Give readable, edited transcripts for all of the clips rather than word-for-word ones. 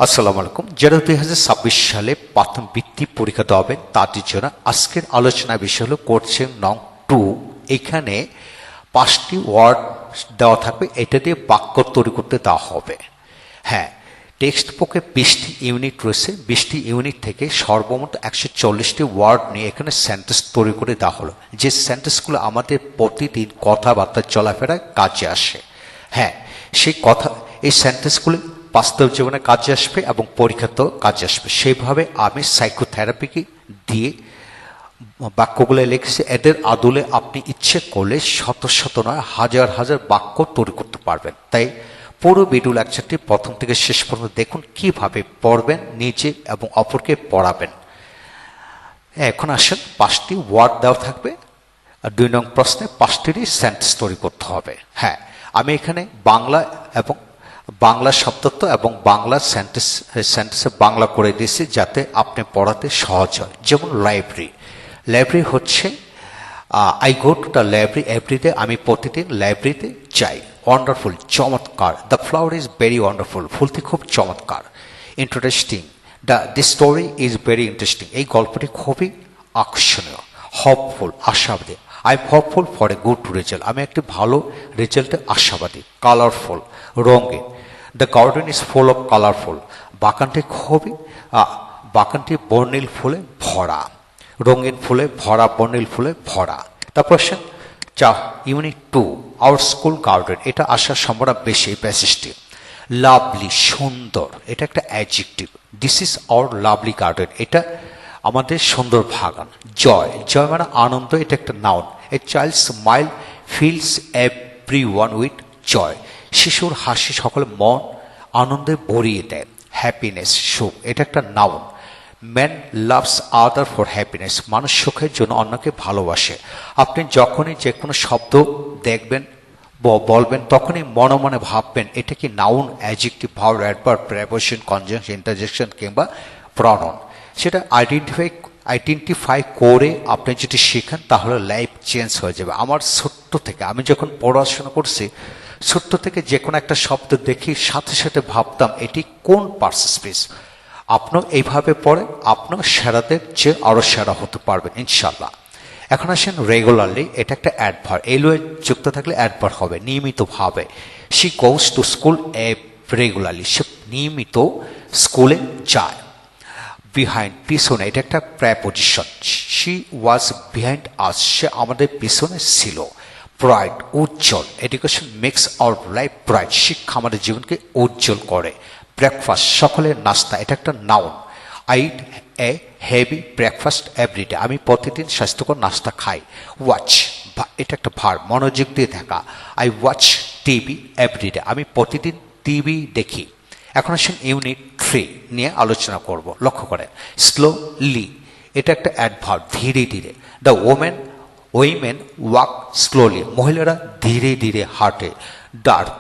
আসসালামু আলাইকুম। যারা 2026 সালে প্রথম বৃত্তি পরীক্ষা দেবেন তাদের জন্য আজকের আলোচনা বিষয় হলো কোশ্চেন নং 2। এখানে 5টি ওয়ার্ড দেওয়া থাকবে, এটা দিয়ে বাক্য তৈরি করতে দেওয়া হবে। হ্যাঁ, টেক্সট বুকে 20টি ইউনিট রয়েছে। 20টি ইউনিট থেকে সর্বমোট 140টি ওয়ার্ড নিয়ে এখানে সেন্টেন্স তৈরি করে দেওয়া হলো, যে সেন্টেন্সগুলো আমাদের প্রতিদিন কথাবার্তা চলাফেরায় কাজে আসে। হ্যাঁ, এই সেন্টেন্সগুলি বাস্তব জীবনে কাজে আসবে এবং পরীক্ষাতেও কাজে আসবে। সেইভাবে আমি সাইকোথেরাপিকে দিয়ে বাক্যগুলো লিখেছি। এদের আদলে আপনি ইচ্ছে করলে শত শত নয় হাজার হাজার বাক্য তৈরি করতে পারবেন। তাই পুরো ভিডিও লেকচারটি প্রথম থেকে শেষ পর্যন্ত দেখুন, কিভাবে পড়বেন, নিজে এবং অপরকে পড়াবেন। এখন আসেন, 5টি ওয়ার্ড দেওয়া থাকবে আর 2 নং প্রশ্নে 5টিরই সেন্টেন্স তৈরি করতে হবে। হ্যাঁ, আমি এখানে বাংলা এবং বাংলা শব্দত্ব এবং বাংলা সেন্টেন্সে বাংলা করে দিয়েছি যাতে আপনি পড়াতে সহজ হয়। যেমন লাইব্রেরি হচ্ছে I go to the library every day, আমি প্রতিদিন লাইব্রেরিতে যাই। ওয়ান্ডারফুল, চমৎকার। The flower is very wonderful, ফুলটি খুব চমৎকার। Interesting, this story is very interesting, এই গল্পটি খুবই আকর্ষণীয়। হোপফুল, আশাবাদী, I am hopeful for a good result, আমি একটি ভালো রেজাল্টে আশাবাদী। কালারফুল, রঙিন, the garden is full of colourful, বাগানটি বর্ণিল ফুলে ভরা। রঙিন ফুলে ভরা, বর্ণিল ফুলে ভরা। তারপর ইউনিট 2, আওয়ার স্কুল গার্ডেন, এটা আসার সম্ভাবনা বেশি। প্যাসেজটি লাভলি, সুন্দর, এটা একটা adjective. This is our lovely garden, এটা আমাদের সুন্দর বাগান। জয় মানে আনন্দ, এটা একটা noun. A child smile fills everyone with joy, শিশুর হাসি সকলে মন আনন্দে ভরিয়ে দেয়। হ্যাপিনেস, সুখ, এটা একটা noun. Man loves other for happiness, মানুষ সুখের জন্য অন্যকে ভালোবাসে। আপনি যখনই যে কোনো শব্দ দেখবেন বলবেন তখনই মনে মনে ভাববেন এটা কি noun, adjective, verb, adverb, preposition, conjunction, interjection কিংবা প্রনাউন। সেটা আইডেন্টিফাই করে আপনি যদি শিখেন তাহলে লাইফ চেঞ্জ হয়ে যাবে। আমার ছোট্ট থেকে, আমি যখন পড়াশোনা করছি, ছোট্ট থেকে যে কোনো একটা শব্দ দেখি সাথে সাথে ভাবতাম এটি কোন পার্সেসপেস। আপনিও এইভাবে পড়ে আপনিও সেরাদের চেয়ে আরও সেরা হতে পারবেন ইনশাল্লাহ। এখন আসেন রেগুলারলি, এটা একটা অ্যাডভার্ব। এলওয়ে যুক্ত থাকলে অ্যাডভার্ব হবে, নিয়মিতভাবে। She goes to school regularly, সে নিয়মিত স্কুলে যায়। বিহাইন্ড, পিছনে, এটা একটা preposition. She was behind us, সে আমাদের পিছনে ছিল। ব্রাইট, উজ্জ্বল, education makes our life bright, শিক্ষা আমাদের জীবনকে উজ্জ্বল করে। ব্রেকফাস্ট, সকলের নাস্তা, এটা একটা noun. I eat a heavy breakfast every day, আমি প্রতিদিন স্বাস্থ্যকর নাস্তা খাই। ওয়াচ, এটা একটা ভার্ব, মনোযোগ দিয়ে দেখা। আই ওয়াচ টিভি এভরিডে, আমি প্রতিদিন টিভি দেখি। এখন আসেন ইউনিট 3 নিয়ে আলোচনা করব। লক্ষ্য করেন, স্লোলি, এটা একটা অ্যাডভার্ব, ধীরে ধীরে। দ্য উইমেন ওয়াক স্লোলি, মহিলারা ধীরে ধীরে হাঁটে। ডার্ক,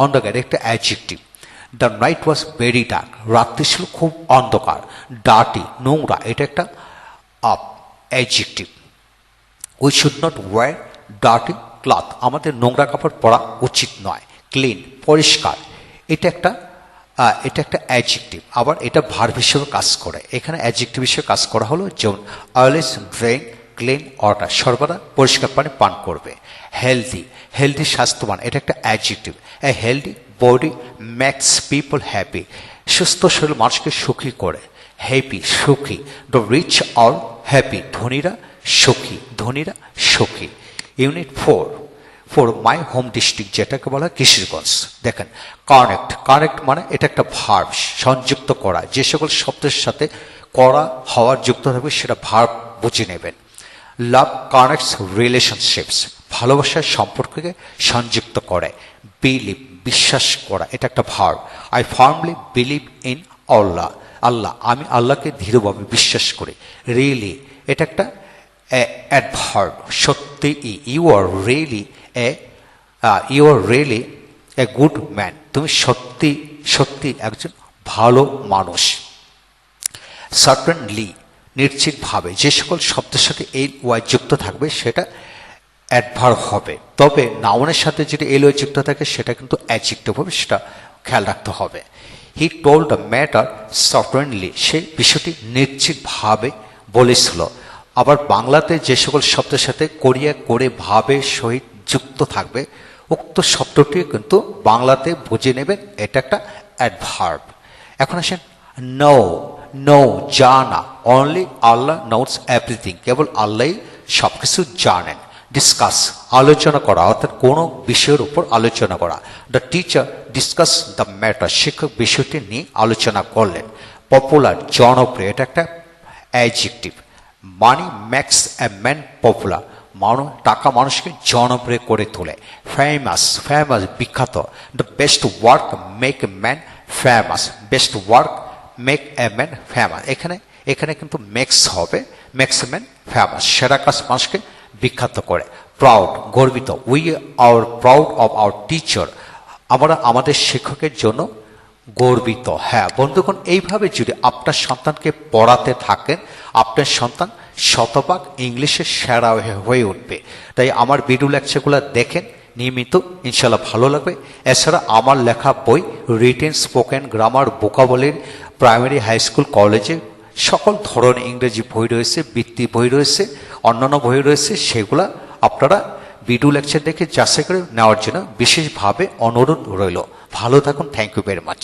অন্ধকার একটা adjective. The night was very dark, রাত্রি ছিল খুব অন্ধকার। ডার্টি, নোংরা, এটা একটা adjective. We should not wear dirty cloth, আমাদের নোংরা কাপড় পরা উচিত নয়। ক্লিন, পরিষ্কার, এটা একটা অ্যাডজেক্টিভ। আবার এটা ভার্ব হিসেবে কাজ করে। এখানে অ্যাডজেক্টিভ হিসেবে কাজ করা হলো, যেমন অলওয়েজ ড্রিঙ্ক ক্লিন ওয়াটার, সর্বদা পরিষ্কার পানি পান করবে। হেলদি, স্বাস্থ্যবান, এটা একটা adjective. A healthy body makes people happy, সুস্থ শরীর মানুষকে সুখী করে। হ্যাপি, সুখী। দ্য রিচ আর হ্যাপি, ধনীরা সুখী। ইউনিট 4, মাই হোম ডিস্ট্রিক্ট, যেটাকে বলা হয় কিশোরগঞ্জ। দেখেন, কানেক্ট মানে এটা একটা ভার্ব, সংযুক্ত করা। যে সকল শব্দের সাথে করা হওয়ার যুক্ত থাকবে সেটা ভার্ব বুঝে নেবেন। লাভ কানেক্টস রিলেশনশিপস, ভালোবাসার সম্পর্ককে সংযুক্ত করে। বিলিভ, বিশ্বাস করা, এটা একটা verb. I firmly believe in Allah, আমি আল্লাহকে দৃঢ়ভাবে বিশ্বাস করি। রিয়েলি, এটা একটা অ্যাডভার্ব, সত্যি। You are really a good man, তুমি সত্যি একজন ভালো মানুষ। সার্টেনলি, নিশ্চিতভাবে, যে সকল শব্দের সাথে এই ওয়াই যুক্ত থাকবে সেটা অ্যাডভার্ব হবে। তবে নাউনের সাথে যদি এল ওয়াই যুক্ত থাকে সেটা কিন্তু অ্যাডজেক্টিভ হবে, সেটা খেয়াল রাখতে হবে। হি টোল্ড দ্য ম্যাটার সফটওয়্যারলি, সে বিষয়টি নিশ্চিতভাবে বলেছিল। আবার বাংলাতে যে সকল শব্দের সাথে কোরিয়া করে ভাবের সহিত যুক্ত থাকবে, উক্ত শব্দটি কিন্তু বাংলাতে বুঝে নেবেন, এটা একটা অ্যাডভার্ব। এখন আসেন নো, নো জানা, অনলি আল্লাহ নোটস এভরিথিং, কেবল আল্লাহই সব কিছু জানেন। ডিসকাস আলোচনা করা, অর্থাৎ কোনো বিষয়ের উপর আলোচনা করা। The teacher discuss the matter, শিক্ষক বিষয়টি নিয়ে আলোচনা করলেন। পপুলার জনপ্রিয়, এটা একটা adjective. Money makes a man popular, টাকা মানুষকে জনপ্রিয় করে তোলে। ফেমাস, ফেমাস বিখ্যাত। The best work make a man famous, best work make a man famous, এখানে কিন্তু মেক্স হবে, মেক্স এ ম্যান ফেমাস, সেরা কাজ মানুষকে বিখ্যাত করে। প্রাউড গর্বিত, we are proud of our teacher, আমরা আমাদের শিক্ষকের জন্য গর্বিত। হ্যাঁ বন্ধুগণ, এইভাবে যদি আপনার সন্তানকে পড়াতে থাকেন, আপনার সন্তান শতভাগ ইংলিশে সেরা হয়ে উঠবে। তাই আমার ভিডিও লেকচারগুলো দেখেন নিয়মিত, ইনশাল্লাহ ভালো লাগবে। এছাড়া আমার লেখা বই written, spoken, grammar, vocabulary, primary, high school, কলেজে সকল ধরনের ইংরেজি বই রয়েছে, বৃত্তি বই রয়েছে, অন্যান্য বই রয়েছে, সেগুলা আপনারা ভিডিও লেকচার দেখে যাচাই করে নেওয়ার জন্য বিশেষভাবে অনুরোধ রইল। ভালো থাকুন, থ্যাংক ইউ ভেরি মাচ।